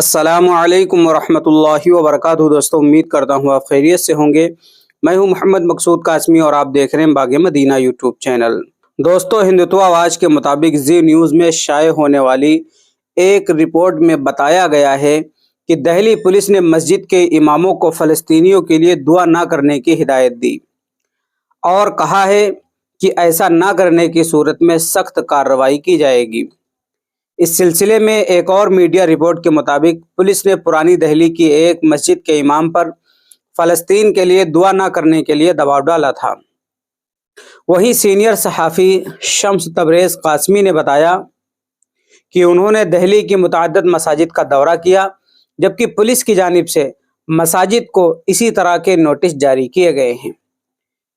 السلام علیکم ورحمۃ اللہ وبرکاتہ۔ دوستوں امید کرتا ہوں آپ خیریت سے ہوں گے۔ میں ہوں محمد مقصود قاسمی اور آپ دیکھ رہے ہیں باغ مدینہ یوٹیوب چینل۔ دوستوں ہندوتوا آواز کے مطابق زی نیوز میں شائع ہونے والی ایک رپورٹ میں بتایا گیا ہے کہ دہلی پولیس نے مسجد کے اماموں کو فلسطینیوں کے لیے دعا نہ کرنے کی ہدایت دی اور کہا ہے کہ ایسا نہ کرنے کی صورت میں سخت کارروائی کی جائے گی۔ اس سلسلے میں ایک اور میڈیا رپورٹ کے مطابق پولیس نے پرانی دہلی کی ایک مسجد کے امام پر فلسطین کے لیے دعا نہ کرنے کے لیے دباؤ ڈالا تھا۔ وہیں سینئر صحافی شمس تبریز قاسمی نے بتایا کہ انہوں نے دہلی کی متعدد مساجد کا دورہ کیا، جبکہ پولیس کی جانب سے مساجد کو اسی طرح کے نوٹس جاری کیے گئے ہیں۔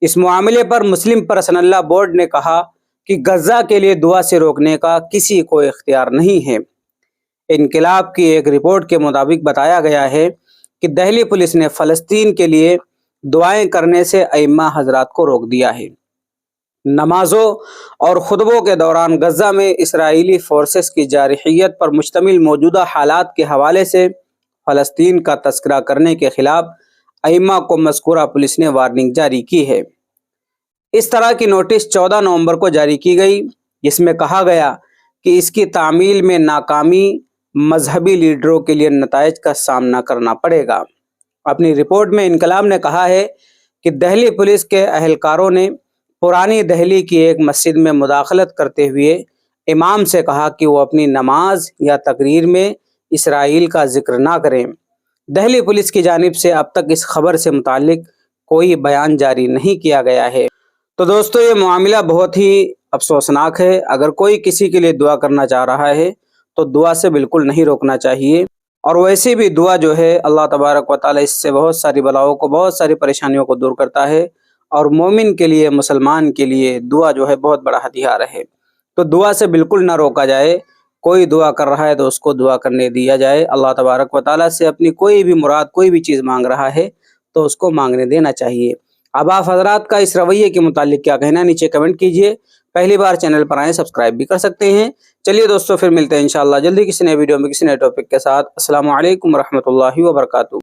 اس معاملے پر مسلم پرسنل لا بورڈ نے کہا کہ غزہ کے لیے دعا سے روکنے کا کسی کو اختیار نہیں ہے۔ انقلاب کی ایک رپورٹ کے مطابق بتایا گیا ہے کہ دہلی پولیس نے فلسطین کے لیے دعائیں کرنے سے ائمہ حضرات کو روک دیا ہے۔ نمازوں اور خطبوں کے دوران غزہ میں اسرائیلی فورسز کی جارحیت پر مشتمل موجودہ حالات کے حوالے سے فلسطین کا تذکرہ کرنے کے خلاف ائمہ کو مذکورہ پولیس نے وارننگ جاری کی ہے۔ اس طرح کی نوٹس 14 نومبر کو جاری کی گئی، جس میں کہا گیا کہ اس کی تعمیل میں ناکامی مذہبی لیڈروں کے لیے نتائج کا سامنا کرنا پڑے گا۔ اپنی رپورٹ میں انقلاب نے کہا ہے کہ دہلی پولیس کے اہلکاروں نے پرانی دہلی کی ایک مسجد میں مداخلت کرتے ہوئے امام سے کہا کہ وہ اپنی نماز یا تقریر میں اسرائیل کا ذکر نہ کریں۔ دہلی پولیس کی جانب سے اب تک اس خبر سے متعلق کوئی بیان جاری نہیں کیا گیا ہے۔ تو دوستو یہ معاملہ بہت ہی افسوسناک ہے۔ اگر کوئی کسی کے لیے دعا کرنا چاہ رہا ہے تو دعا سے بالکل نہیں روکنا چاہیے، اور ویسے بھی دعا جو ہے اللہ تبارک و تعالی اس سے بہت ساری بلاؤں کو، بہت ساری پریشانیوں کو دور کرتا ہے، اور مومن کے لیے، مسلمان کے لیے دعا جو ہے بہت بڑا ہتھیار ہے۔ تو دعا سے بالکل نہ روکا جائے۔ کوئی دعا کر رہا ہے تو اس کو دعا کرنے دیا جائے۔ اللہ تبارک و تعالی سے اپنی کوئی بھی مراد، کوئی بھی چیز مانگ رہا ہے تو اس کو مانگنے دینا چاہیے۔ اب آپ حضرات کا اس رویے کے متعلق کیا کہنا ہے، نیچے کمنٹ کیجئے۔ پہلی بار چینل پر آئیں سبسکرائب بھی کر سکتے ہیں۔ چلیے دوستو پھر ملتے ہیں انشاءاللہ جلدی کسی نئے ویڈیو میں کسی نئے ٹاپک کے ساتھ۔ السلام علیکم ورحمۃ اللہ وبرکاتہ۔